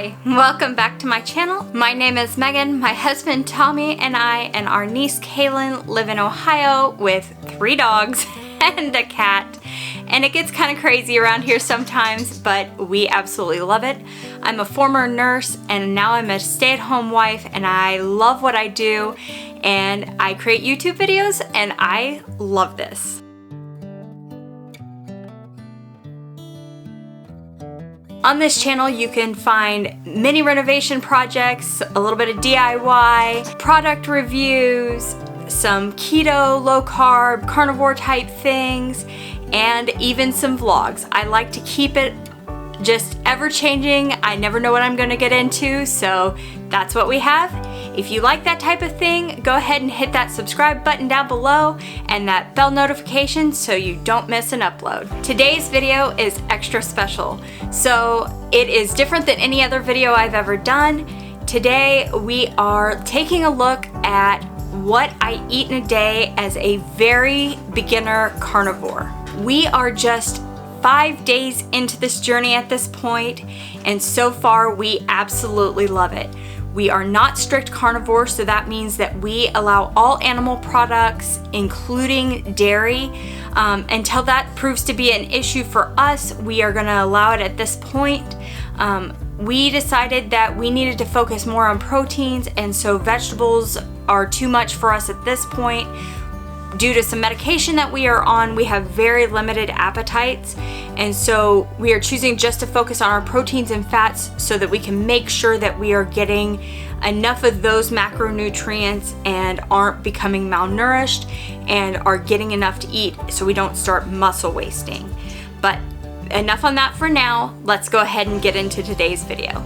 Hi, welcome back to my channel. My name is Megan. My husband Tommy and I and our niece Kaylin live in Ohio with 3 dogs and a cat. And it gets kind of crazy around here sometimes, but we absolutely love it. I'm a former nurse and now I'm a stay-at-home wife, and I love what I do, and I create YouTube videos and I love this. On this channel, you can find mini renovation projects, a little bit of DIY, product reviews, some keto, low carb, carnivore type things, and even some vlogs. I like to keep it just ever changing. I never know what I'm gonna get into, so that's what we have. If you like that type of thing, go ahead and hit that subscribe button down below and that bell notification so you don't miss an upload. Today's video is extra special. So it is different than any other video I've ever done. Today we are taking a look at what I eat in a day as a very beginner carnivore. We are just 5 days into this journey at this point, and so far we absolutely love it. We are not strict carnivores, so that means that we allow all animal products, including dairy. Until that proves to be an issue for us, we are gonna allow it at this point. We decided that we needed to focus more on proteins, and so vegetables are too much for us at this point. Due to some medication that we are on, we have very limited appetites, and so we are choosing just to focus on our proteins and fats so that we can make sure that we are getting enough of those macronutrients and aren't becoming malnourished and are getting enough to eat so we don't start muscle wasting. But enough on that for now. Let's go ahead and get into today's video.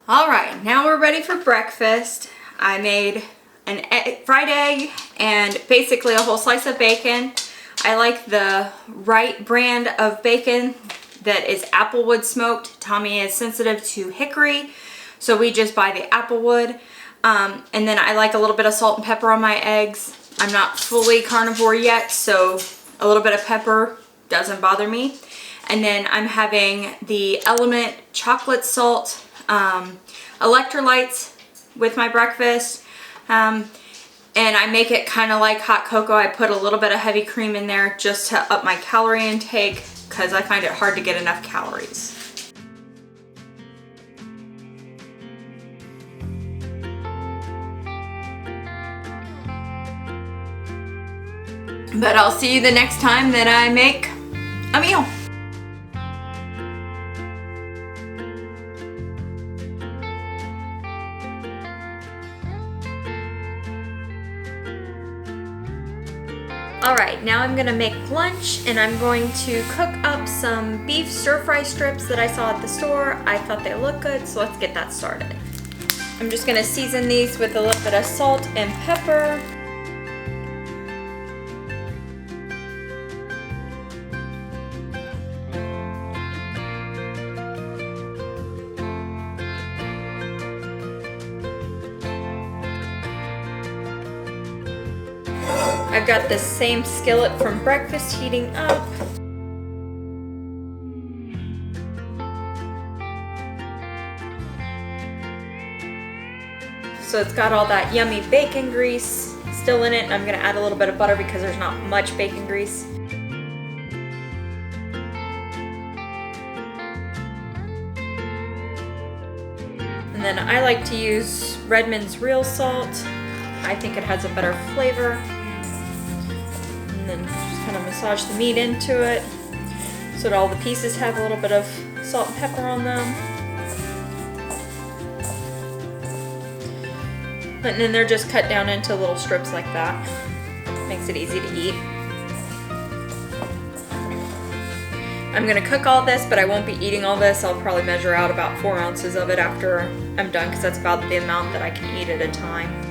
All right, now we're ready for breakfast. I made an fried egg and basically a whole slice of bacon. I like the right brand of bacon that is applewood smoked. Tommy is sensitive to hickory, so we just buy the applewood. And then I like a little bit of salt and pepper on my eggs. I'm not fully carnivore yet, so a little bit of pepper doesn't bother me. And then I'm having the Element chocolate salt electrolytes with my breakfast, and I make it kind of like hot cocoa. I put a little bit of heavy cream in there just to up my calorie intake because I find it hard to get enough calories. But I'll see you the next time that I make a meal. Alright, now I'm gonna make lunch and I'm going to cook up some beef stir-fry strips that I saw at the store. I thought they looked good, so let's get that started. I'm just gonna season these with a little bit of salt and pepper. I've got the same skillet from breakfast heating up. So it's got all that yummy bacon grease still in it. And I'm gonna add a little bit of butter because there's not much bacon grease. And then I like to use Redmond's real salt. I think it has a better flavor. And then just kind of massage the meat into it so that all the pieces have a little bit of salt and pepper on them. And then they're just cut down into little strips like that. Makes it easy to eat. I'm gonna cook all this, but I won't be eating all this. I'll probably measure out about 4 ounces of it after I'm done, because that's about the amount that I can eat at a time.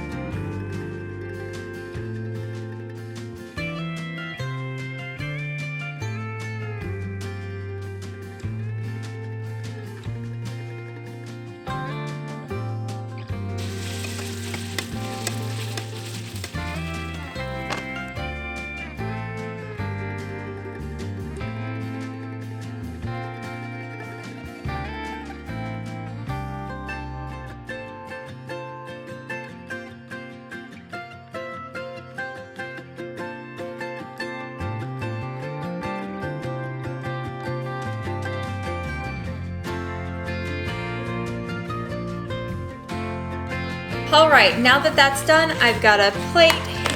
Alright, now that that's done, I've got a plate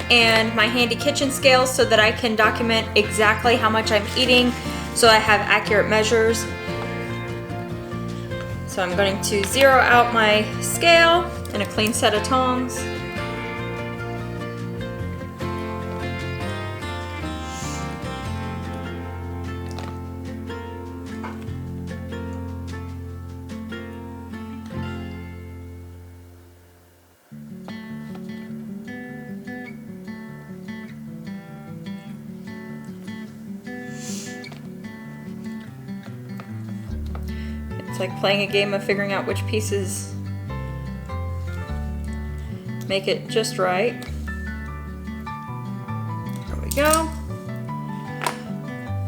and my handy kitchen scale so that I can document exactly how much I'm eating, so I have accurate measures. So I'm going to zero out my scale and a clean set of tongs. It's like playing a game of figuring out which pieces make it just right. There we go.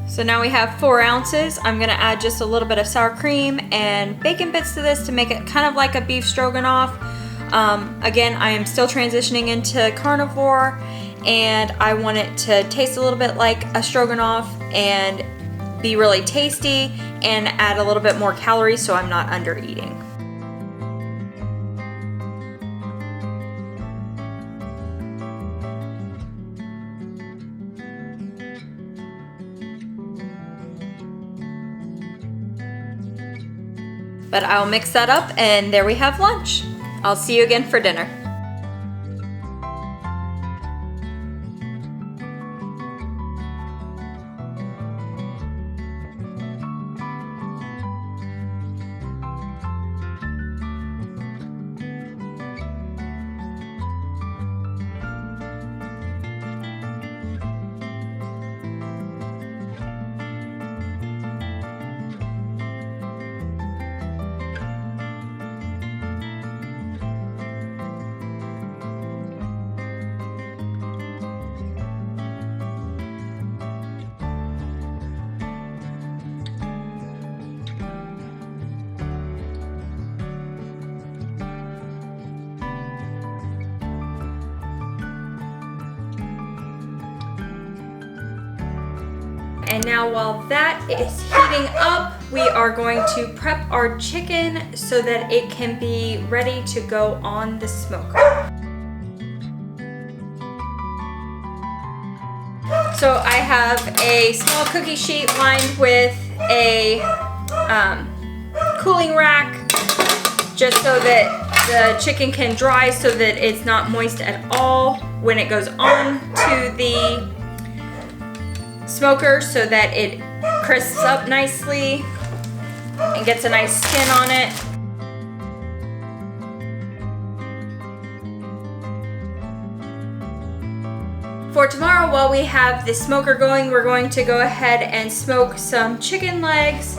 So now we have 4 ounces. I'm gonna add just a little bit of sour cream and bacon bits to this to make it kind of like a beef stroganoff. Again, I am still transitioning into carnivore, and I want it to taste a little bit like a stroganoff and be really tasty and add a little bit more calories so I'm not under eating. But I'll mix that up and there we have lunch. I'll see you again for dinner. and now while that is heating up, we are going to prep our chicken so that it can be ready to go on the smoker. So I have a small cookie sheet lined with a cooling rack, just so that the chicken can dry so that it's not moist at all when it goes on to the smoker, so that it crisps up nicely and gets a nice skin on it. For tomorrow, while we have the smoker going, we're going to go ahead and smoke some chicken legs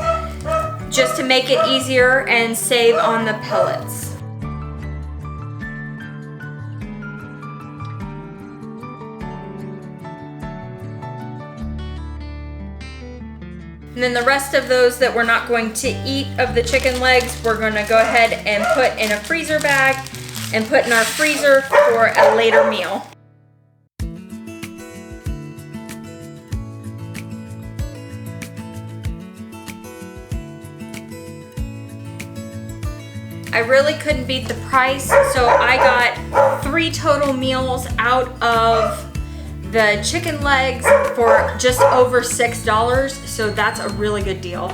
just to make it easier and save on the pellets. And then the rest of those that we're not going to eat of the chicken legs, we're going to go ahead and put in a freezer bag and put in our freezer for a later meal. I really couldn't beat the price, so I got 3 total meals out of the chicken legs for just over $6, so that's a really good deal.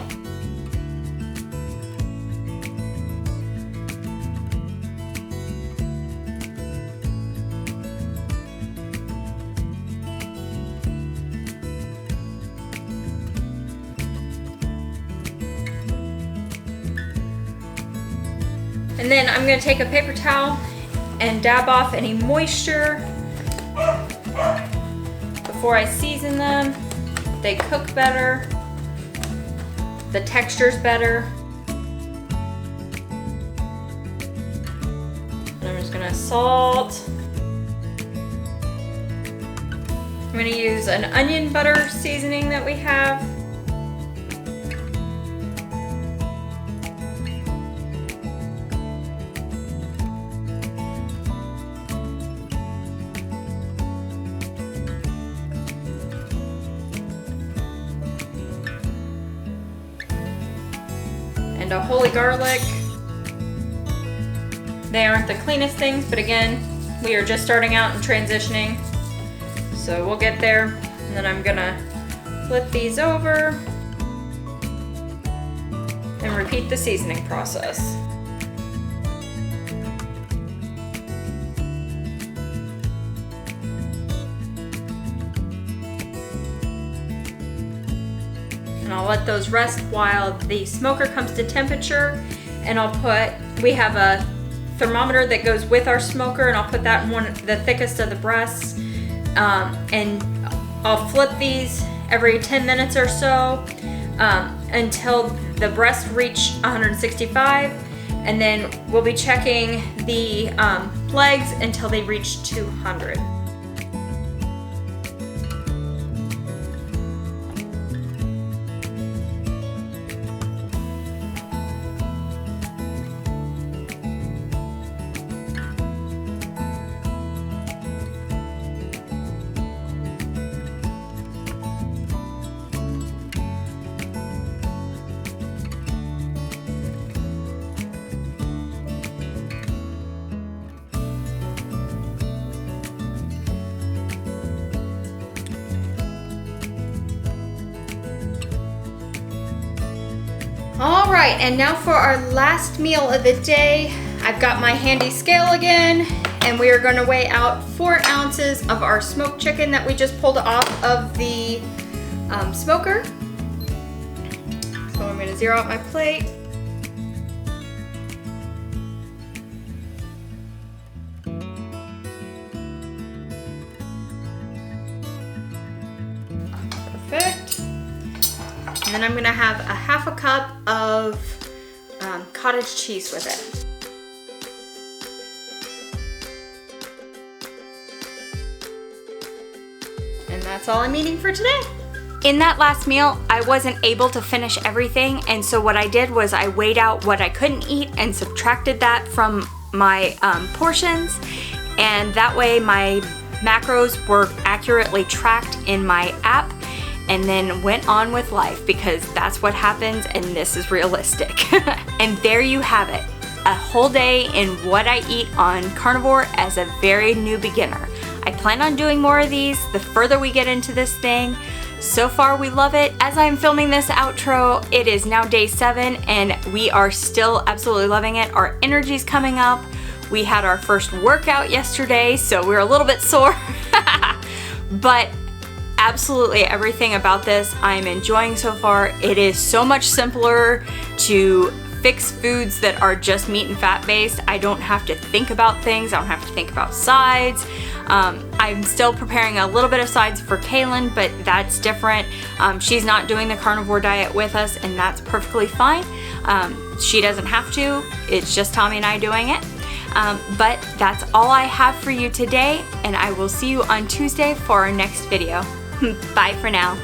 And then I'm going to take a paper towel and dab off any moisture before I season them. They cook better, the texture's better. And I'm just gonna salt. I'm gonna use an onion butter seasoning that we have. And a holy garlic. They aren't the cleanest things, but again, we are just starting out and transitioning, so we'll get there. And then I'm gonna flip these over and repeat the seasoning process. And I'll let those rest while the smoker comes to temperature, and we have a thermometer that goes with our smoker, and I'll put that in the thickest of the breasts, and I'll flip these every 10 minutes or so until the breasts reach 165, and then we'll be checking the legs until they reach 200. All right, and now for our last meal of the day. I've got my handy scale again, and we are going to weigh out 4 ounces of our smoked chicken that we just pulled off of the smoker. So I'm going to zero out my plate. Perfect. And then I'm gonna have a half a cup of cottage cheese with it. And that's all I'm eating for today. In that last meal, I wasn't able to finish everything, and so what I did was I weighed out what I couldn't eat and subtracted that from my portions, and that way my macros were accurately tracked in my app, and then went on with life, because that's what happens and this is realistic. And there you have it. A whole day in what I eat on carnivore as a very new beginner. I plan on doing more of these the further we get into this thing. So far we love it. As I'm filming this outro, it is now day 7 and we are still absolutely loving it. Our energy's coming up. We had our first workout yesterday, so we're a little bit sore. But absolutely everything about this I'm enjoying so far. It is so much simpler to fix foods that are just meat and fat based. I don't have to think about things. I don't have to think about sides. I'm still preparing a little bit of sides for Kaylin, but that's different. She's not doing the carnivore diet with us, and that's perfectly fine. She doesn't have to. It's just Tommy and I doing it. But that's all I have for you today, and I will see you on Tuesday for our next video. Bye for now.